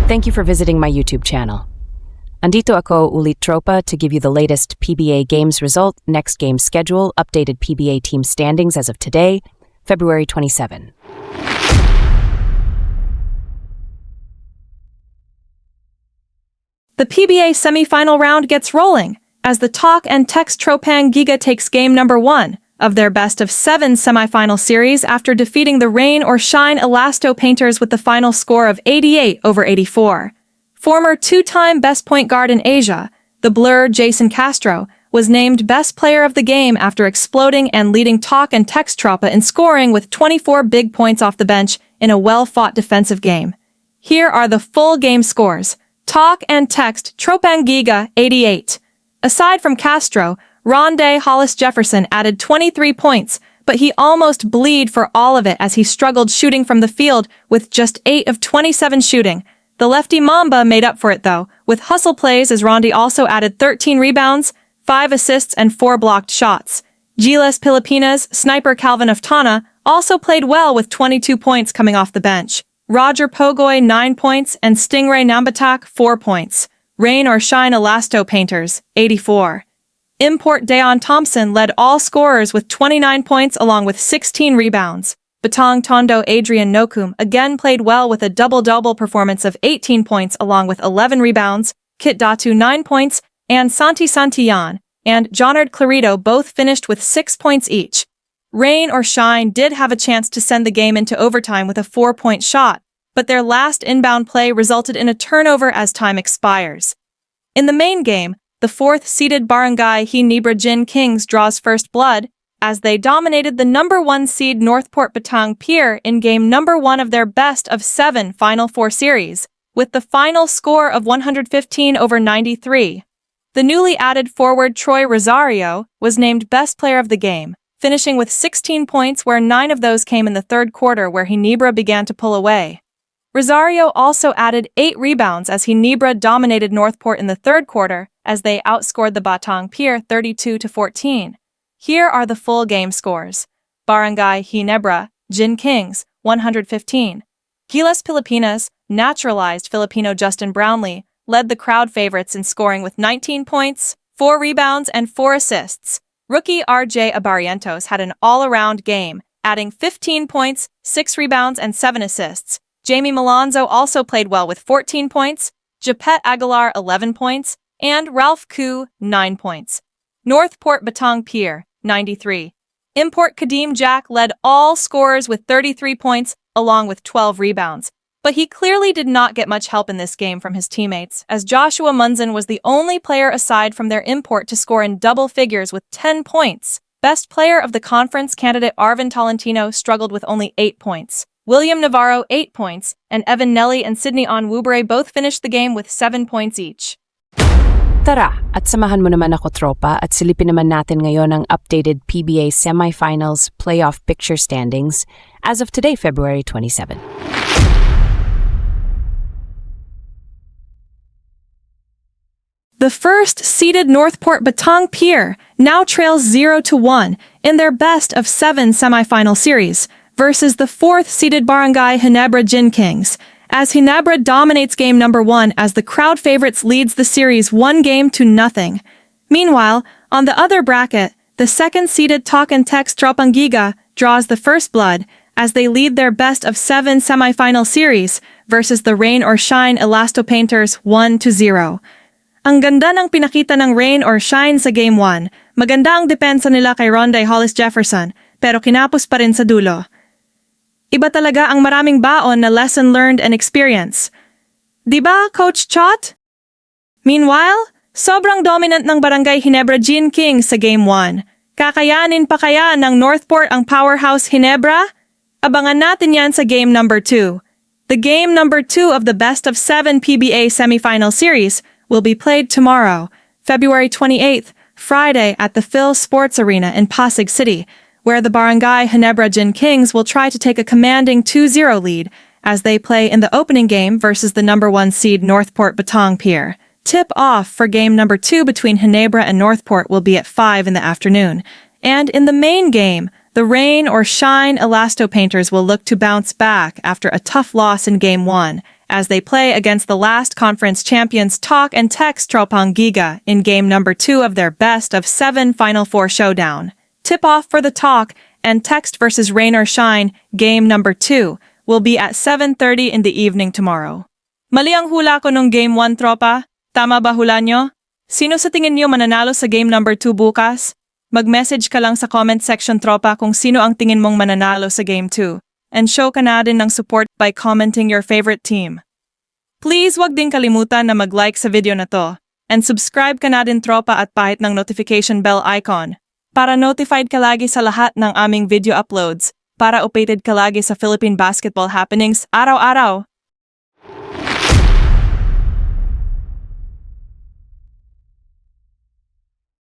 Thank you for visiting my YouTube channel. Andito ako ulit tropa to give you the latest PBA games result, next game schedule, updated PBA team standings as of today, February 27. The PBA semifinal round gets rolling as the Talk and Text TROPANG GIGA takes game number 1 of their best-of-7 semifinal series after defeating the Rain or Shine ELASTO Painters with the final score of 88-84. Former two-time best point guard in Asia, the Blur Jason Castro, was named best player of the game after exploding and leading Talk and Text Tropa in scoring with 24 big points off the bench in a well-fought defensive game. Here are the full game scores. Talk and Text TROPANG GIGA 88. Aside from Castro, Rondé Hollis Jefferson added 23 points, but he almost bleed for all of it as he struggled shooting from the field with just 8 of 27 shooting. The lefty Mamba made up for it though, with hustle plays as Rondé also added 13 rebounds, 5 assists and 4 blocked shots. Gilas Pilipinas sniper Calvin Aftana also played well with 22 points coming off the bench. Roger Pogoy 9 points and Stingray Nambatak 4 points. Rain or Shine ELASTO Painters 84. Import Dayon Thompson led all scorers with 29 points along with 16 rebounds. Batang Tondo Adrian Nokum again played well with a double-double performance of 18 points along with 11 rebounds. Kit Datu 9 points and Santi Santillan and Jonard Clarito both finished with 6 points each. Rain or Shine did have a chance to send the game into overtime with a 4-point shot, but their last inbound play resulted in a turnover as time expires. In the main game, the 4th-seeded BRGY Ginebra Gin Kings draws first blood as they dominated the number 1 seed Northport BATANG PIER in game number 1 of their best-of-7 Final Four series, with the final score of 115-93. The newly added forward Troy Rosario was named best player of the game, finishing with 16 points where 9 of those came in the third quarter where Ginebra began to pull away. Rosario also added 8 rebounds as Ginebra dominated Northport in the third quarter as they outscored the BATANG PIER 32-14. Here are the full game scores. BRGY Ginebra Gin Kings 115. Gilas Pilipinas naturalized Filipino Justin Brownlee led the crowd favorites in scoring with 19 points, 4 rebounds and 4 assists. Rookie RJ Abarientos had an all-around game, adding 15 points, 6 rebounds and 7 assists. Jamie Malonzo also played well with 14 points, Japet Aguilar 11 points, and Ralph Koo 9 points. Northport BATANG PIER 93. Import Kadeem Jack led all scorers with 33 points along with 12 rebounds, but he clearly did not get much help in this game from his teammates as Joshua Munzon was the only player aside from their import to score in double figures with 10 points. Best player of the conference candidate Arvin Tolentino struggled with only 8 points. William Navarro 8 points, and Evan Nelly and Sydney Onwubury both finished the game with 7 points each. Tara, at samahan mo naman ako tropa at silipin naman natin ngayon ang updated PBA semifinals playoff picture standings as of today, February 27. The first-seeded Northport BATANG PIER now trails 0-1 in their best-of-7 semifinal series versus the 4th-seeded BRGY Ginebra Gin Kings, as Ginebra dominates game number 1 as the crowd favorites leads the series 1-0. Meanwhile, on the other bracket, the second-seeded Talk and Text TROPANG GIGA draws the first blood as they lead their best-of-7 semifinal series versus the Rain or Shine ELASTO Painters 1-0. Ang ganda ng pinakita ng Rain or Shine sa Game 1. Maganda ang depensa nila kay Rondé Hollis Jefferson, pero kinapos pa rin sa dulo. Iba talaga ang maraming baon na lesson learned and experience. Diba, Coach Chot? Meanwhile, sobrang dominant ng BRGY Ginebra Gin Kings sa Game 1. Kakayanin pa kaya ng Northport ang powerhouse Ginebra? Abangan natin yan sa Game number 2. The Game number 2 of the best-of-7 PBA semifinal series will be played tomorrow, February 28th, Friday at the Phil Sports Arena in Pasig City, where the BRGY Ginebra Gin Kings will try to take a commanding 2-0 lead as they play in the opening game versus the number 1 seed Northport BATANG PIER. Tip-off for game number 2 between Ginebra and Northport will be at 5 in the afternoon, and in the main game, the Rain or Shine ELASTO Painters will look to bounce back after a tough loss in Game 1, as they play against the last conference champions TOC and TEX TROPANG GIGA in game number 2 of their best-of-7 Final Four showdown. Tip-off for the TOC and TEX versus Rain or Shine game number 2 will be at 7:30 in the evening tomorrow. Mali ang hula ko nung game 1, tropa? Tama ba hula nyo? Sino sa tingin nyo mananalo sa game number 2 bukas? Mag-message ka lang sa comment section, tropa, kung sino ang tingin mong mananalo sa game 2. And show ka na din ng support by commenting your favorite team. Please wag din kalimutan na mag-like sa video na to. And subscribe ka na din, tropa, at pahit ng notification bell icon para notified ka lagi sa lahat ng aming video uploads, para updated ka lagi sa Philippine basketball happenings araw-araw.